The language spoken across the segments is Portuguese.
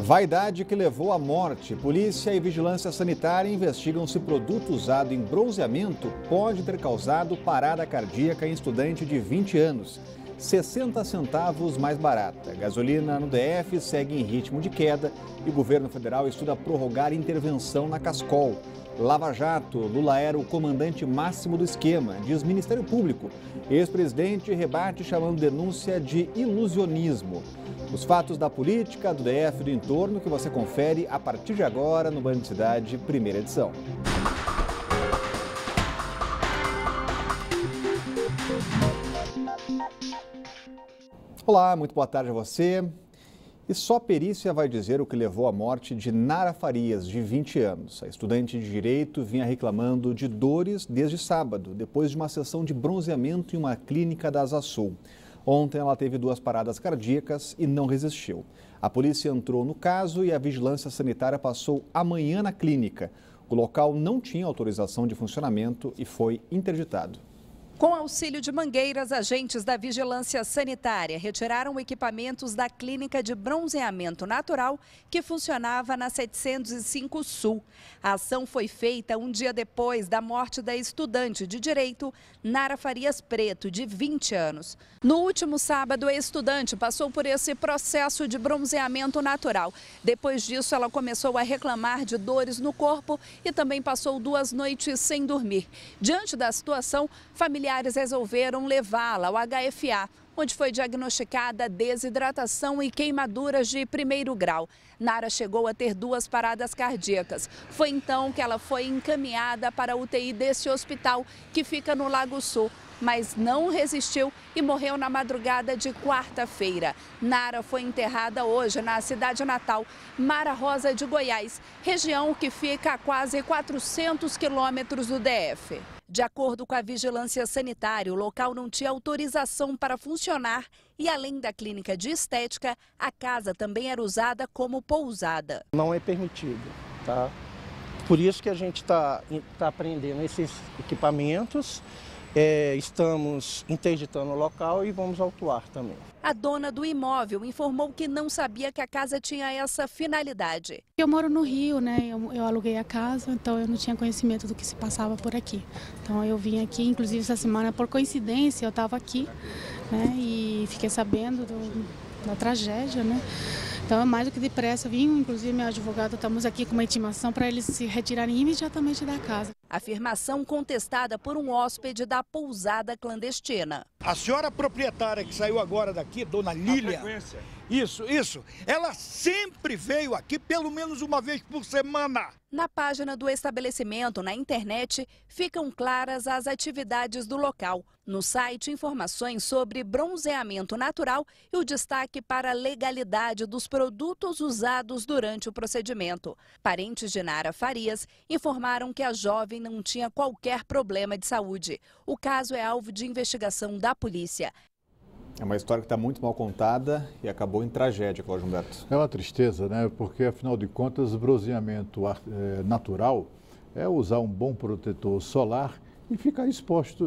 Vaidade que levou à morte. Polícia e vigilância sanitária investigam se produto usado em bronzeamento pode ter causado parada cardíaca em estudante de 20 anos. 60 centavos mais barata. Gasolina no DF segue em ritmo de queda e o governo federal estuda prorrogar intervenção na Cascol. Lava Jato, Lula era o comandante máximo do esquema, diz Ministério Público. Ex-presidente rebate chamando denúncia de ilusionismo. Os fatos da política, do DF e do entorno que você confere a partir de agora no Band Cidade, primeira edição. Olá, muito boa tarde a você. E só a perícia vai dizer o que levou à morte de Nara Farias, de 20 anos. A estudante de Direito vinha reclamando de dores desde sábado, depois de uma sessão de bronzeamento em uma clínica da Asa Sul. Ontem ela teve 2 paradas cardíacas e não resistiu. A polícia entrou no caso e a vigilância sanitária passou a manhã na clínica. O local não tinha autorização de funcionamento e foi interditado. Com auxílio de mangueiras, agentes da Vigilância Sanitária retiraram equipamentos da clínica de bronzeamento natural que funcionava na 705 Sul. A ação foi feita um dia depois da morte da estudante de Direito, Nara Farias Preto, de 20 anos. No último sábado, a estudante passou por esse processo de bronzeamento natural. Depois disso, ela começou a reclamar de dores no corpo e também passou 2 noites sem dormir. Diante da situação, familiares resolveram levá-la ao HFA, onde foi diagnosticada desidratação e queimaduras de 1º grau. Nara chegou a ter 2 paradas cardíacas. Foi então que ela foi encaminhada para a UTI desse hospital, que fica no Lago Sul, mas não resistiu e morreu na madrugada de quarta-feira. Nara foi enterrada hoje na cidade natal, Mara Rosa de Goiás, região que fica a quase 400 quilômetros do DF. De acordo com a Vigilância Sanitária, o local não tinha autorização para funcionar e, além da clínica de estética, a casa também era usada como pousada. Não é permitido, tá? Por isso que a gente está apreendendo esses equipamentos, estamos interditando o local e vamos autuar também. A dona do imóvel informou que não sabia que a casa tinha essa finalidade. Eu moro no Rio, né? Eu aluguei a casa, então eu não tinha conhecimento do que se passava por aqui. Então eu vim aqui, inclusive essa semana, por coincidência, eu estava aqui, né? E fiquei sabendo da tragédia, né? Então, mais do que depressa, vim, inclusive meu advogado, estamos aqui com uma intimação para eles se retirarem imediatamente da casa. Afirmação contestada por um hóspede da pousada clandestina. A senhora proprietária que saiu agora daqui, dona Lília, isso, ela sempre veio aqui pelo menos uma vez por semana. Na página do estabelecimento, na internet, ficam claras as atividades do local. No site, informações sobre bronzeamento natural e o destaque para a legalidade dos produtos usados durante o procedimento. Parentes de Nara Farias informaram que a jovem não tinha qualquer problema de saúde. O caso é alvo de investigação da polícia. É uma história que está muito mal contada e acabou em tragédia, Cláudio Humberto. É uma tristeza, né? Porque, afinal de contas, bronzeamento natural é usar um bom protetor solar e ficar exposto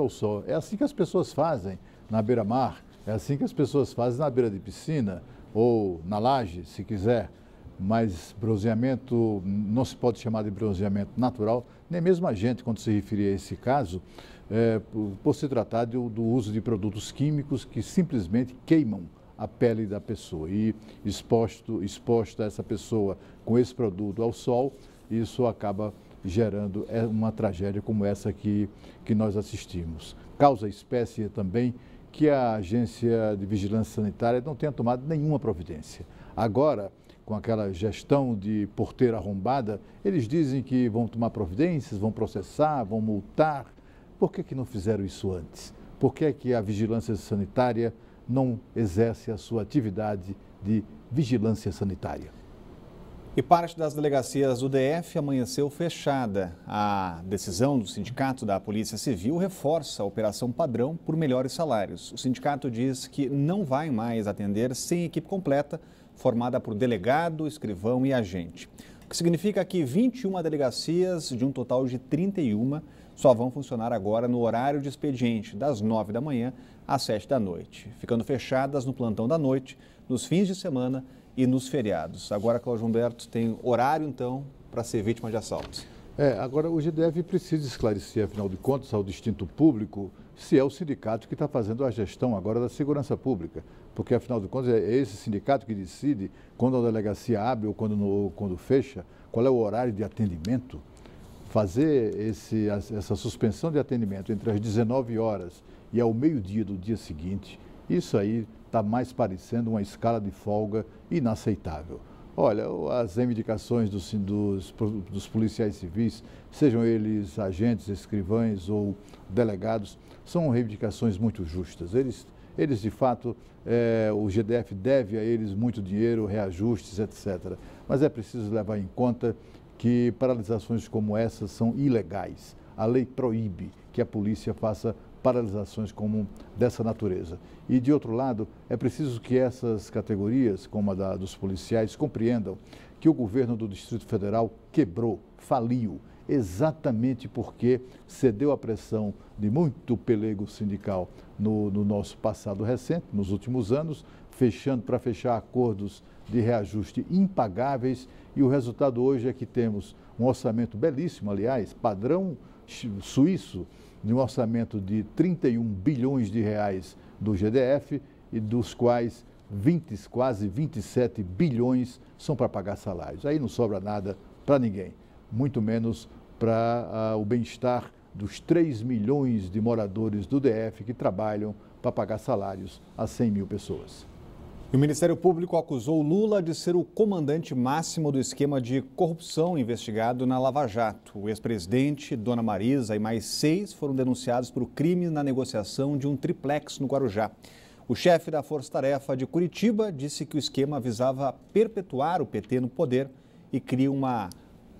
ao sol. É assim que as pessoas fazem na beira-mar, é assim que as pessoas fazem na beira de piscina ou na laje, se quiser. Mas bronzeamento não se pode chamar de bronzeamento natural, nem mesmo a gente, quando se referir a esse caso, por se tratar do uso de produtos químicos que simplesmente queimam a pele da pessoa. E exposta essa pessoa com esse produto ao sol, isso acaba gerando uma tragédia como essa que nós assistimos. Causa espécie também que a Agência de Vigilância Sanitária não tenha tomado nenhuma providência. Agora, com aquela gestão de porteira arrombada, eles dizem que vão tomar providências, vão processar, vão multar. Por que não fizeram isso antes? Por que a Vigilância Sanitária não exerce a sua atividade de vigilância sanitária? E parte das delegacias do DF amanheceu fechada. A decisão do Sindicato da Polícia Civil reforça a operação padrão por melhores salários. O sindicato diz que não vai mais atender sem equipe completa, formada por delegado, escrivão e agente. O que significa que 21 delegacias, de um total de 31, só vão funcionar agora no horário de expediente, das 9 da manhã às 7 da noite, ficando fechadas no plantão da noite, nos fins de semana e nos feriados. Agora, Cláudio Humberto, tem horário, então, para ser vítima de assalto. Agora o GDF precisa esclarecer, afinal de contas, ao distinto público, se é o sindicato que está fazendo a gestão agora da segurança pública. Porque, afinal de contas, é esse sindicato que decide quando a delegacia abre ou quando fecha, qual é o horário de atendimento. Fazer essa suspensão de atendimento entre as 19 horas e ao meio-dia do dia seguinte, isso aí está mais parecendo uma escala de folga inaceitável. Olha, as reivindicações dos policiais civis, sejam eles agentes, escrivães ou delegados, são reivindicações muito justas. Eles de fato, o GDF deve a eles muito dinheiro, reajustes, etc. Mas é preciso levar em conta que paralisações como essas são ilegais. A lei proíbe que a polícia faça paralisações como dessa natureza. E, de outro lado, é preciso que essas categorias, como a dos policiais, compreendam que o governo do Distrito Federal quebrou, faliu, exatamente porque cedeu à pressão de muito pelego sindical no nosso passado recente, nos últimos anos, para fechar acordos de reajuste impagáveis, e o resultado hoje é que temos um orçamento belíssimo, aliás, padrão suíço, de um orçamento de 31 bilhões de reais do GDF, e dos quais quase 27 bilhões são para pagar salários. Aí não sobra nada para ninguém, muito menos para o bem-estar dos 3 milhões de moradores do DF que trabalham para pagar salários a 100 mil pessoas. O Ministério Público acusou Lula de ser o comandante máximo do esquema de corrupção investigado na Lava Jato. O ex-presidente, Dona Marisa e mais 6 foram denunciados por crime na negociação de um triplex no Guarujá. O chefe da Força Tarefa de Curitiba disse que o esquema visava perpetuar o PT no poder e cria uma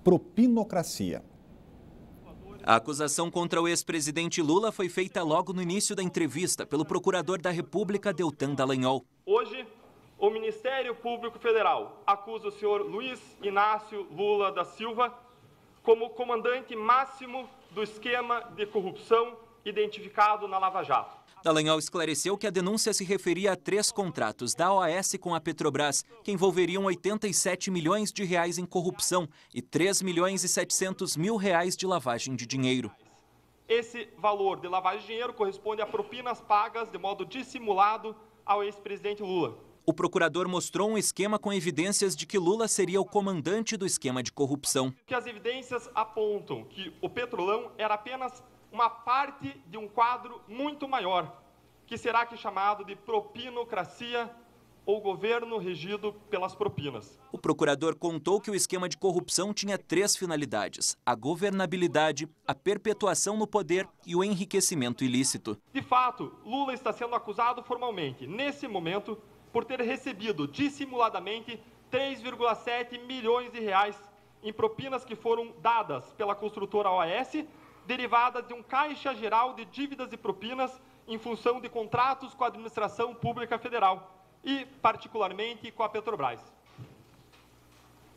propinocracia. A acusação contra o ex-presidente Lula foi feita logo no início da entrevista pelo procurador da República, Deltan Dallagnol. Hoje, o Ministério Público Federal acusa o senhor Luiz Inácio Lula da Silva como comandante máximo do esquema de corrupção identificado na Lava Jato. Dallagnol esclareceu que a denúncia se referia a 3 contratos da OAS com a Petrobras, que envolveriam 87 milhões de reais em corrupção e 3 milhões e 700 mil reais de lavagem de dinheiro. Esse valor de lavagem de dinheiro corresponde a propinas pagas de modo dissimulado ao ex-presidente Lula. O procurador mostrou um esquema com evidências de que Lula seria o comandante do esquema de corrupção. Que as evidências apontam que o Petrolão era apenas uma parte de um quadro muito maior, que será aqui chamado de propinocracia ou governo regido pelas propinas. O procurador contou que o esquema de corrupção tinha 3 finalidades: a governabilidade, a perpetuação no poder e o enriquecimento ilícito. De fato, Lula está sendo acusado formalmente, nesse momento, por ter recebido dissimuladamente 3,7 milhões de reais em propinas que foram dadas pela construtora OAS, derivadas de um caixa geral de dívidas e propinas em função de contratos com a administração pública federal e, particularmente, com a Petrobras.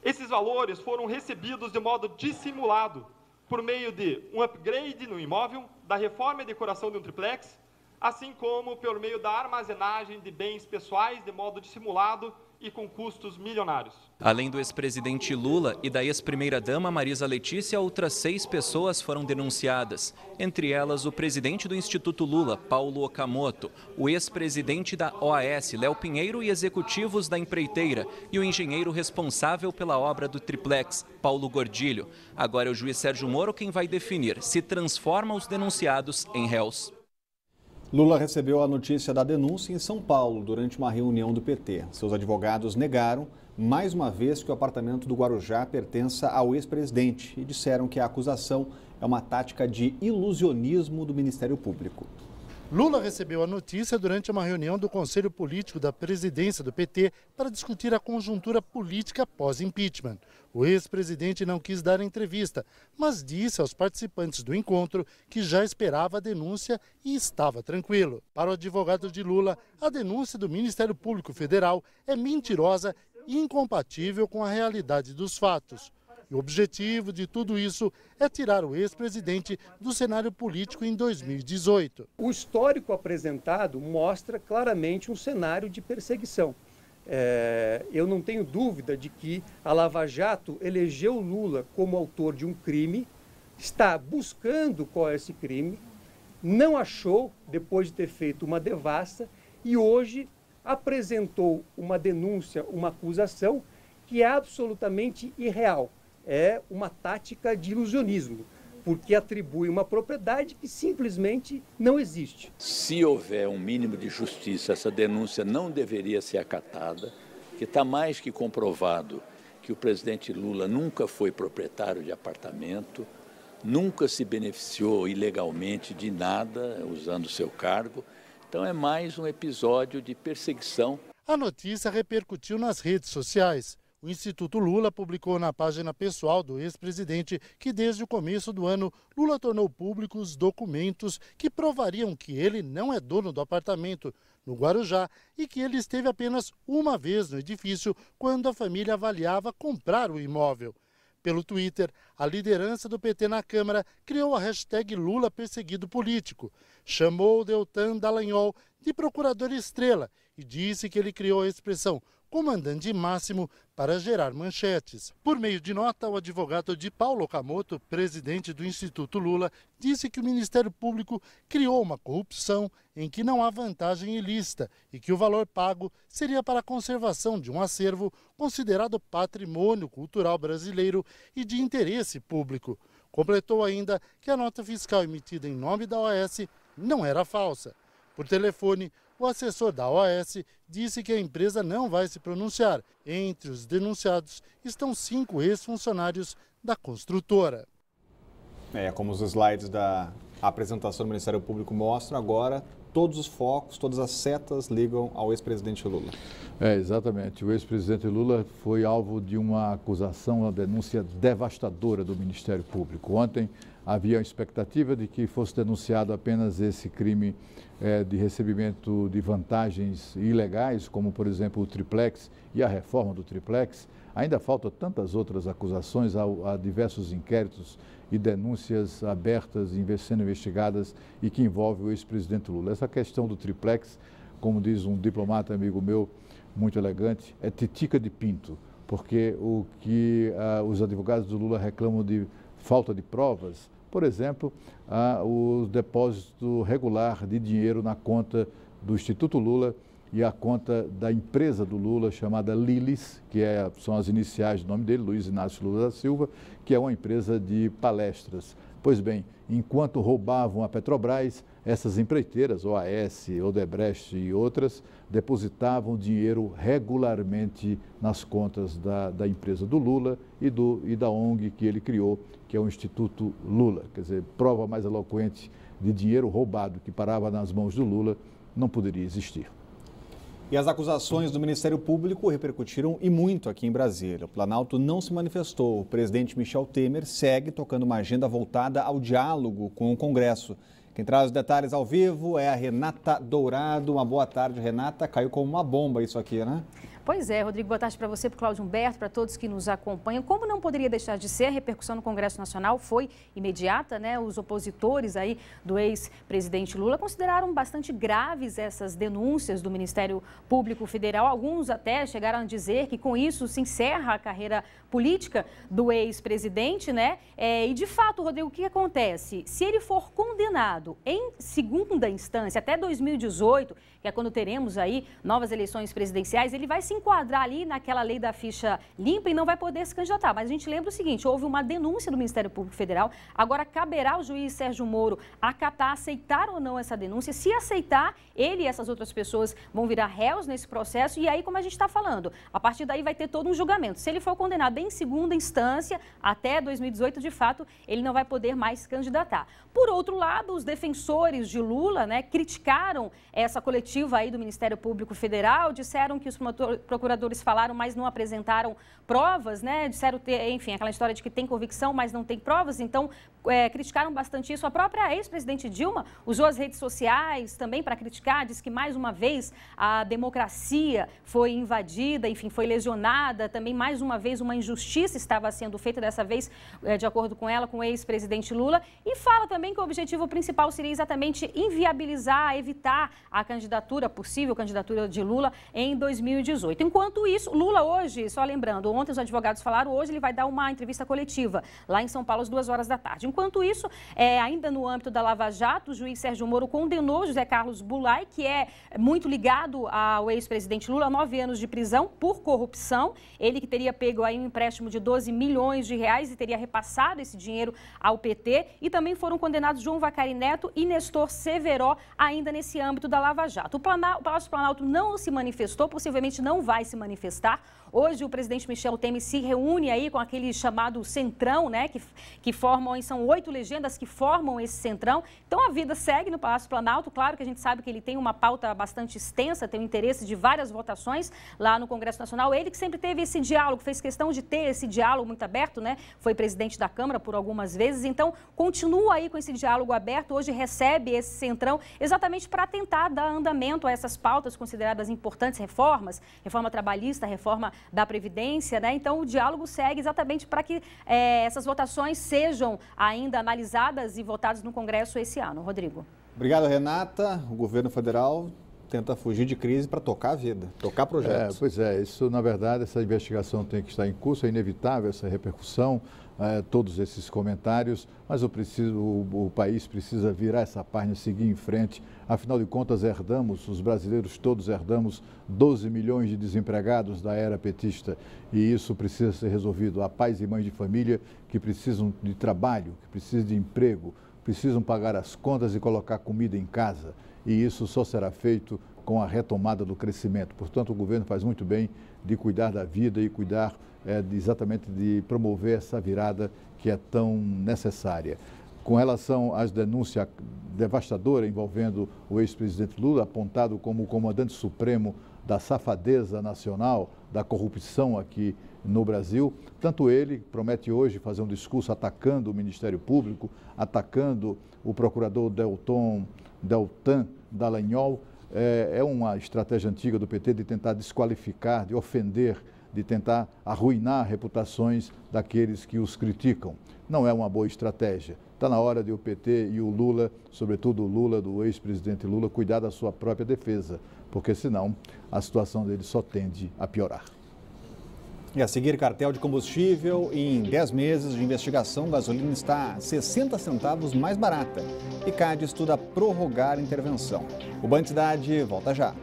Esses valores foram recebidos de modo dissimulado por meio de um upgrade no imóvel, da reforma e decoração de um triplex, assim como por meio da armazenagem de bens pessoais de modo dissimulado e com custos milionários. Além do ex-presidente Lula e da ex-primeira-dama Marisa Letícia, outras 6 pessoas foram denunciadas. Entre elas, o presidente do Instituto Lula, Paulo Okamoto, o ex-presidente da OAS, Léo Pinheiro, e executivos da empreiteira, e o engenheiro responsável pela obra do triplex, Paulo Gordilho. Agora é o juiz Sérgio Moro quem vai definir se transforma os denunciados em réus. Lula recebeu a notícia da denúncia em São Paulo durante uma reunião do PT. Seus advogados negaram, mais uma vez, que o apartamento do Guarujá pertença ao ex-presidente e disseram que a acusação é uma tática de ilusionismo do Ministério Público. Lula recebeu a notícia durante uma reunião do Conselho Político da presidência do PT para discutir a conjuntura política pós-impeachment. O ex-presidente não quis dar entrevista, mas disse aos participantes do encontro que já esperava a denúncia e estava tranquilo. Para o advogado de Lula, a denúncia do Ministério Público Federal é mentirosa e incompatível com a realidade dos fatos. O objetivo de tudo isso é tirar o ex-presidente do cenário político em 2018. O histórico apresentado mostra claramente um cenário de perseguição. Eu não tenho dúvida de que a Lava Jato elegeu Lula como autor de um crime, está buscando qual é esse crime, não achou depois de ter feito uma devassa e hoje apresentou uma denúncia, uma acusação que é absolutamente irreal. É uma tática de ilusionismo, porque atribui uma propriedade que simplesmente não existe. Se houver um mínimo de justiça, essa denúncia não deveria ser acatada, que está mais que comprovado que o presidente Lula nunca foi proprietário de apartamento, nunca se beneficiou ilegalmente de nada usando seu cargo. Então é mais um episódio de perseguição. A notícia repercutiu nas redes sociais. O Instituto Lula publicou na página pessoal do ex-presidente que desde o começo do ano, Lula tornou públicos documentos que provariam que ele não é dono do apartamento no Guarujá e que ele esteve apenas uma vez no edifício quando a família avaliava comprar o imóvel. Pelo Twitter, a liderança do PT na Câmara criou a hashtag Lula Perseguido Político, chamou Deltan Dallagnol de procurador estrela e disse que ele criou a expressão comandante máximo para gerar manchetes. Por meio de nota, o advogado de Paulo Okamoto, presidente do Instituto Lula, disse que o Ministério Público criou uma corrupção em que não há vantagem ilícita e que o valor pago seria para a conservação de um acervo considerado patrimônio cultural brasileiro e de interesse público. Completou ainda que a nota fiscal emitida em nome da OAS não era falsa. Por telefone, o assessor da OAS disse que a empresa não vai se pronunciar. Entre os denunciados estão 5 ex-funcionários da construtora. Como os slides da apresentação do Ministério Público mostram, agora todos os focos, todas as setas ligam ao ex-presidente Lula. Exatamente. O ex-presidente Lula foi alvo de uma acusação, uma denúncia devastadora do Ministério Público. Ontem havia a expectativa de que fosse denunciado apenas esse crime de recebimento de vantagens ilegais, como, por exemplo, o triplex e a reforma do triplex. Ainda faltam tantas outras acusações, há diversos inquéritos e denúncias abertas, sendo investigadas e que envolvem o ex-presidente Lula. Essa questão do triplex, como diz um diplomata amigo meu, muito elegante, é titica de pinto, porque o que os advogados do Lula reclamam de falta de provas, por exemplo, o depósito regular de dinheiro na conta do Instituto Lula e a conta da empresa do Lula chamada Lilis, que são as iniciais do nome dele, Luiz Inácio Lula da Silva, que é uma empresa de palestras. Pois bem, enquanto roubavam a Petrobras, essas empreiteiras, OAS, Odebrecht e outras, depositavam dinheiro regularmente nas contas da empresa do Lula e da ONG que ele criou, que é o Instituto Lula. Quer dizer, prova mais eloquente de dinheiro roubado que parava nas mãos do Lula não poderia existir. E as acusações do Ministério Público repercutiram e muito aqui em Brasília. O Planalto não se manifestou. O presidente Michel Temer segue tocando uma agenda voltada ao diálogo com o Congresso. Quem traz os detalhes ao vivo é a Renata Dourado. Uma boa tarde, Renata. Caiu como uma bomba isso aqui, né? Pois é, Rodrigo, boa tarde para você, para o Cláudio Humberto, para todos que nos acompanham. Como não poderia deixar de ser, a repercussão no Congresso Nacional foi imediata, né? Os opositores aí do ex-presidente Lula consideraram bastante graves essas denúncias do Ministério Público Federal. Alguns até chegaram a dizer que com isso se encerra a carreira política do ex-presidente, né? E de fato, Rodrigo, o que acontece? Se ele for condenado em segunda instância até 2018, que é quando teremos aí novas eleições presidenciais, ele vai se enquadrar ali naquela lei da ficha limpa e não vai poder se candidatar. Mas a gente lembra o seguinte, houve uma denúncia do Ministério Público Federal, agora caberá ao juiz Sérgio Moro acatar, aceitar ou não essa denúncia. Se aceitar, ele e essas outras pessoas vão virar réus nesse processo e aí, como a gente está falando, a partir daí vai ter todo um julgamento. Se ele for condenado em segunda instância, até 2018, de fato, ele não vai poder mais se candidatar. Por outro lado, os defensores de Lula, né, criticaram essa coletiva aí do Ministério Público Federal, disseram que os procuradores falaram, mas não apresentaram provas, né? Disseram ter, enfim, aquela história de que tem convicção, mas não tem provas. Então, criticaram bastante isso. A própria ex-presidente Dilma usou as redes sociais também para criticar, disse que mais uma vez a democracia foi invadida, enfim, foi lesionada. Também mais uma vez uma injustiça estava sendo feita, dessa vez, de acordo com ela, com o ex-presidente Lula. E fala também que o objetivo principal seria exatamente inviabilizar, evitar a candidatura, a possível candidatura de Lula em 2018. 2018. Enquanto isso, Lula hoje, só lembrando, ontem os advogados falaram, hoje ele vai dar uma entrevista coletiva lá em São Paulo às 14h. Enquanto isso, ainda no âmbito da Lava Jato, o juiz Sérgio Moro condenou José Carlos Goulart, que é muito ligado ao ex-presidente Lula, a 9 anos de prisão por corrupção. Ele que teria pego aí um empréstimo de 12 milhões de reais e teria repassado esse dinheiro ao PT. E também foram condenados João Vacari Neto e Nestor Severo, ainda nesse âmbito da Lava Jato. O Palácio do Planalto não se manifestou, possivelmente não vai se manifestar. Hoje o presidente Michel Temer se reúne aí com aquele chamado centrão, né, que formam, são 8 legendas que formam esse centrão. Então a vida segue no Palácio do Planalto. Claro que a gente sabe que ele tem uma pauta bastante extensa, tem o interesse de várias votações lá no Congresso Nacional. Ele que sempre teve esse diálogo, fez questão de ter esse diálogo muito aberto, né? Foi presidente da Câmara por algumas vezes, então continua aí com esse diálogo aberto. Hoje recebe esse centrão exatamente para tentar dar andamento a essas pautas consideradas importantes, reformas, reforma trabalhista, reforma da Previdência, né? Então o diálogo segue exatamente para que essas votações sejam ainda analisadas e votadas no Congresso esse ano. Rodrigo. Obrigado, Renata. O governo federal tenta fugir de crise para tocar a vida, tocar projetos. Pois é, isso na verdade, essa investigação tem que estar em curso, é inevitável essa repercussão, todos esses comentários, mas o país precisa virar essa página, seguir em frente. Afinal de contas, os brasileiros todos herdamos 12 milhões de desempregados da era petista e isso precisa ser resolvido. Há pais e mães de família que precisam de trabalho, que precisam de emprego, precisam pagar as contas e colocar comida em casa. E isso só será feito com a retomada do crescimento. Portanto, o governo faz muito bem de cuidar da vida e cuidar exatamente de promover essa virada que é tão necessária. Com relação às denúncias devastadoras envolvendo o ex-presidente Lula, apontado como o comandante supremo da safadeza nacional, da corrupção aqui no Brasil, tanto ele promete hoje fazer um discurso atacando o Ministério Público, atacando o procurador Deltan Dallagnol. É uma estratégia antiga do PT de tentar desqualificar, de ofender, de tentar arruinar reputações daqueles que os criticam. Não é uma boa estratégia. Está na hora de o PT e o Lula, sobretudo o Lula, do ex-presidente Lula, cuidar da sua própria defesa, porque senão a situação dele só tende a piorar. E a seguir, cartel de combustível. Em 10 meses de investigação, gasolina está 60 centavos mais barata. E CAD estuda prorrogar a intervenção. O Band Cidade volta já.